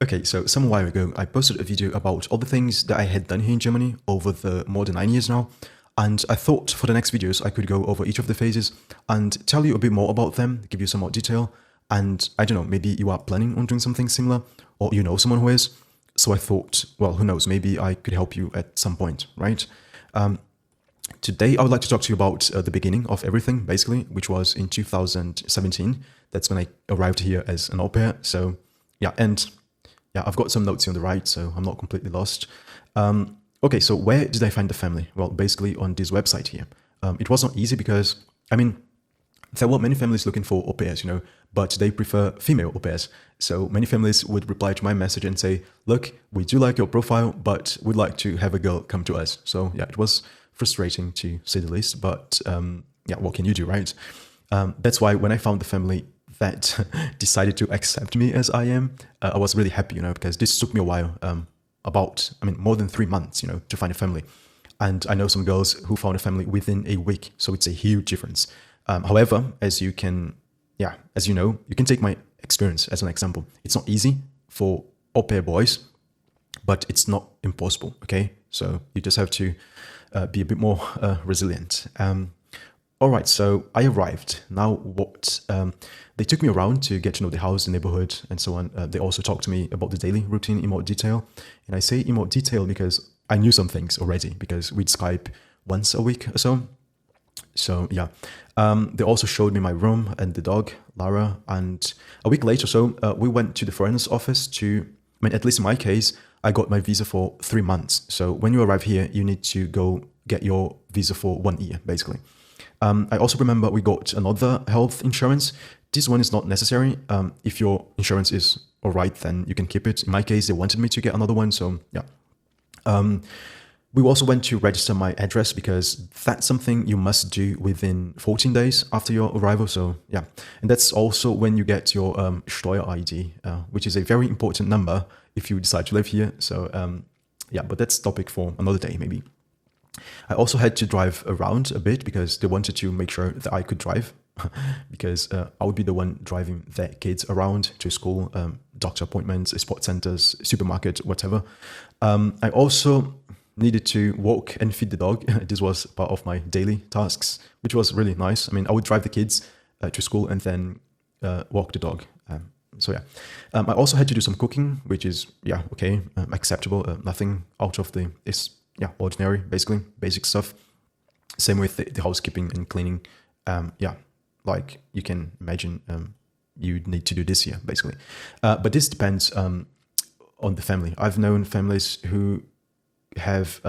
Okay, so some while ago, I posted a video about all the things that I had done here in Germany over the more than 9 years now. And I thought for the next videos, I could go over each of the phases and tell you a bit more about them, give you some more detail. And I don't know, maybe you are planning on doing something similar, or you know someone who is. So I thought, well, who knows, maybe I could help you at some point, right? Today, I would like to talk to you about the beginning of everything, basically, which was in 2017. That's when I arrived here as an au pair. So yeah, and yeah, I've got some notes here on the right, so I'm not completely lost. Okay, so where did I find the family? Well, basically on this website here. It was not easy because, I mean, there were many families looking for au pairs, but they prefer female au pairs. So many families would reply to my message and say, look, we do like your profile, but we'd like to have a girl come to us. So yeah, it was frustrating to say the least, but yeah, what can you do, right? That's why when I found the family that decided to accept me as I am, I was really happy, because this took me a while, more than 3 months, to find a family. And I know some girls who found a family within a week, so it's a huge difference. However, as you know, you can take my experience as an example. It's not easy for au pair boys, but it's not impossible, okay? So you just have to be a bit more resilient. All right, so I arrived. Now what? They took me around to get to know the house, the neighborhood, and so on. They also talked to me about the daily routine in more detail. And I say in more detail because I knew some things already because we'd Skype once a week or so. So yeah, they also showed me my room and the dog, Lara. And a week later, we went to the foreigners office at least in my case, I got my visa for 3 months. So when you arrive here, you need to go get your visa for 1 year, basically. I also remember we got another health insurance. This one is not necessary. If your insurance is all right, then you can keep it. In my case, they wanted me to get another one. So yeah. We also went to register my address because that's something you must do within 14 days after your arrival. So yeah, and that's also when you get your Steuer ID, which is a very important number if you decide to live here. So yeah, but that's topic for another day maybe. I also had to drive around a bit because they wanted to make sure that I could drive because I would be the one driving their kids around to school, doctor appointments, sports centers, supermarket, whatever. I also needed to walk and feed the dog. This was part of my daily tasks, which was really nice. I mean, I would drive the kids to school and then walk the dog. So yeah, I also had to do some cooking, which is, yeah, okay, acceptable. Nothing out of the ordinary, basically, basic stuff. Same with the housekeeping and cleaning. Yeah, like you can imagine, you need to do this here, basically. But this depends on the family. I've known families who have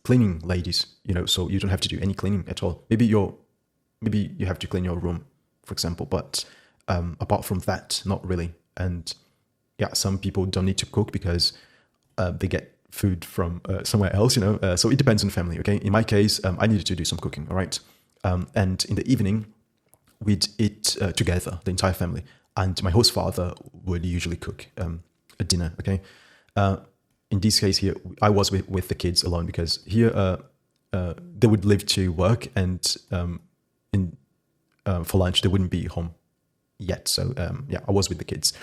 cleaning ladies, so you don't have to do any cleaning at all. Maybe you have to clean your room, for example, but apart from that, not really. And yeah, some people don't need to cook because they get food from somewhere else, so it depends on family. Okay, in my case, I needed to do some cooking. All right, and in the evening we'd eat together, the entire family, and my host father would usually cook a dinner. Okay, in this case here, I was with the kids alone because here they would leave to work, and for lunch they wouldn't be home yet. So yeah, I was with the kids.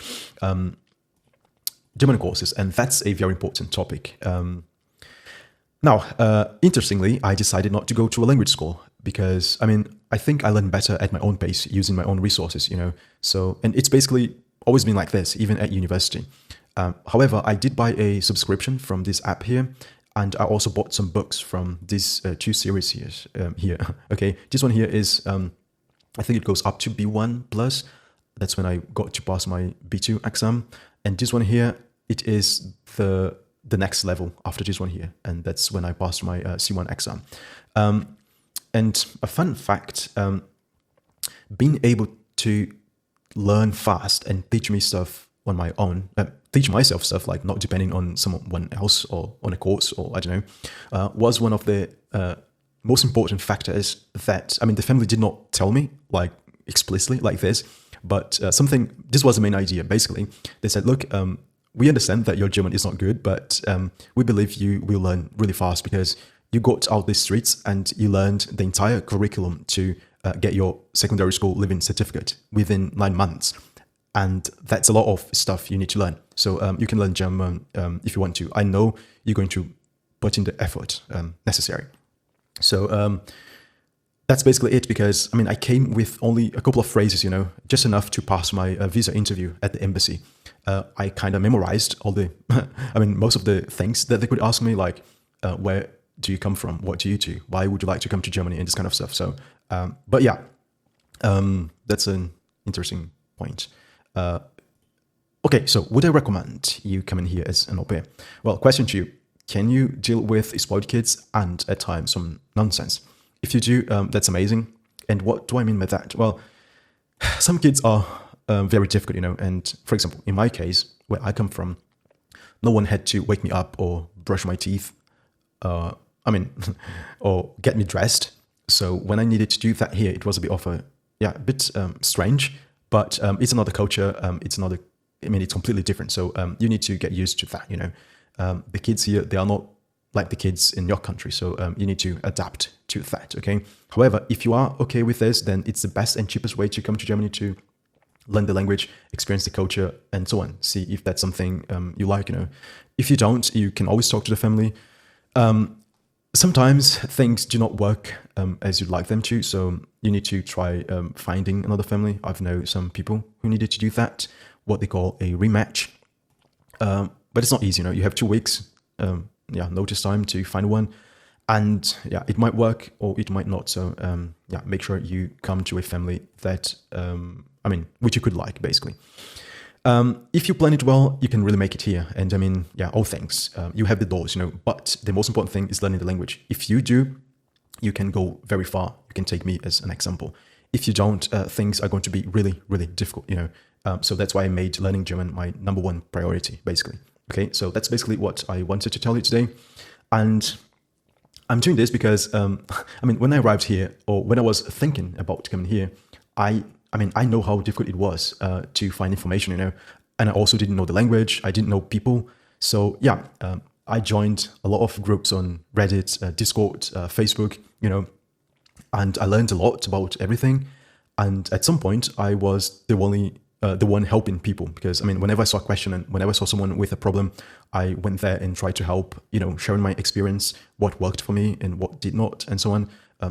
German courses, and that's a very important topic. Now, interestingly, I decided not to go to a language school because, I think I learn better at my own pace using my own resources, So, and it's basically always been like this, even at university. However, I did buy a subscription from this app here, and I also bought some books from these 2 series here. Okay, this one here is, I think it goes up to B1 plus. That's when I got to pass my B2 exam. And this one here, it is the next level after this one here. And that's when I passed my C1 exam. And a fun fact, being able to learn fast and teach me stuff on my own, teach myself stuff, like not depending on someone else or on a course or I don't know, was one of the most important factors that, the family did not tell me like explicitly like this. But this was the main idea, basically. They said, look, we understand that your German is not good, but we believe you will learn really fast because you got out the streets and you learned the entire curriculum to get your secondary school living certificate within 9 months. And that's a lot of stuff you need to learn. So you can learn German if you want to. I know you're going to put in the effort necessary. So that's basically it, because I mean, I came with only a couple of phrases, just enough to pass my visa interview at the embassy. I kind of memorized all the, I mean, most of the things that they could ask me, like, where do you come from? What do you do? Why would you like to come to Germany? And this kind of stuff. So, but yeah, that's an interesting point. Okay, so would I recommend you coming here as an au pair? Well, question to you. Can you deal with spoiled kids and at times some nonsense? If you do, that's amazing. And what do I mean by that? Well, some kids are very difficult, and for example, in my case, where I come from, no one had to wake me up or brush my teeth, or get me dressed. So when I needed to do that here, it was a bit of a bit strange, but it's another culture. It's completely different. So you need to get used to that, the kids here, they are not like the kids in your country. So you need to adapt to that, okay? However, if you are okay with this, then it's the best and cheapest way to come to Germany to learn the language, experience the culture, and so on. See if that's something you like, If you don't, you can always talk to the family. Sometimes things do not work as you'd like them to, so you need to try finding another family. I've known some people who needed to do that, what they call a rematch. But it's not easy, you have 2 weeks, notice time to find one. And it might work or it might not. So make sure you come to a family that, which you could like, basically. If you plan it well, you can really make it here. And all things, you have the doors, but the most important thing is learning the language. If you do, you can go very far. You can take me as an example. If you don't, things are going to be really, really difficult, so that's why I made learning German my #1 priority, basically. Okay, so that's basically what I wanted to tell you today. And I'm doing this because, when I arrived here, or when I was thinking about coming here, I know how difficult it was to find information, and I also didn't know the language. I didn't know people. So I joined a lot of groups on Reddit, Discord, Facebook, and I learned a lot about everything. And at some point, I was the one helping people, because whenever I saw a question and whenever I saw someone with a problem, I went there and tried to help, sharing my experience, what worked for me and what did not, and so on.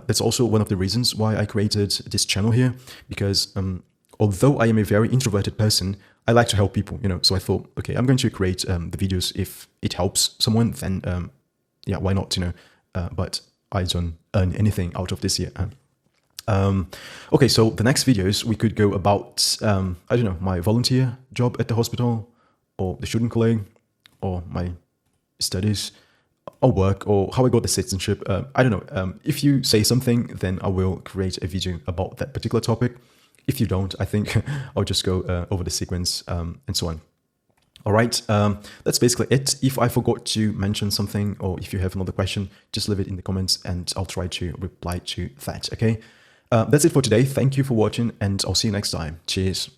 That's also one of the reasons why I created this channel here, because although I am a very introverted person, I like to help people, so I thought, okay, I'm going to create the videos. If it helps someone, then why not, but I don't earn anything out of this here. Okay, so the next videos we could go about, my volunteer job at the hospital, or the student colleague, or my studies, or work, or how I got the citizenship. I don't know. If you say something, then I will create a video about that particular topic. If you don't, I think I'll just go over the sequence and so on. All right, that's basically it. If I forgot to mention something, or if you have another question, just leave it in the comments and I'll try to reply to that, okay? That's it for today. Thank you for watching, and I'll see you next time. Cheers.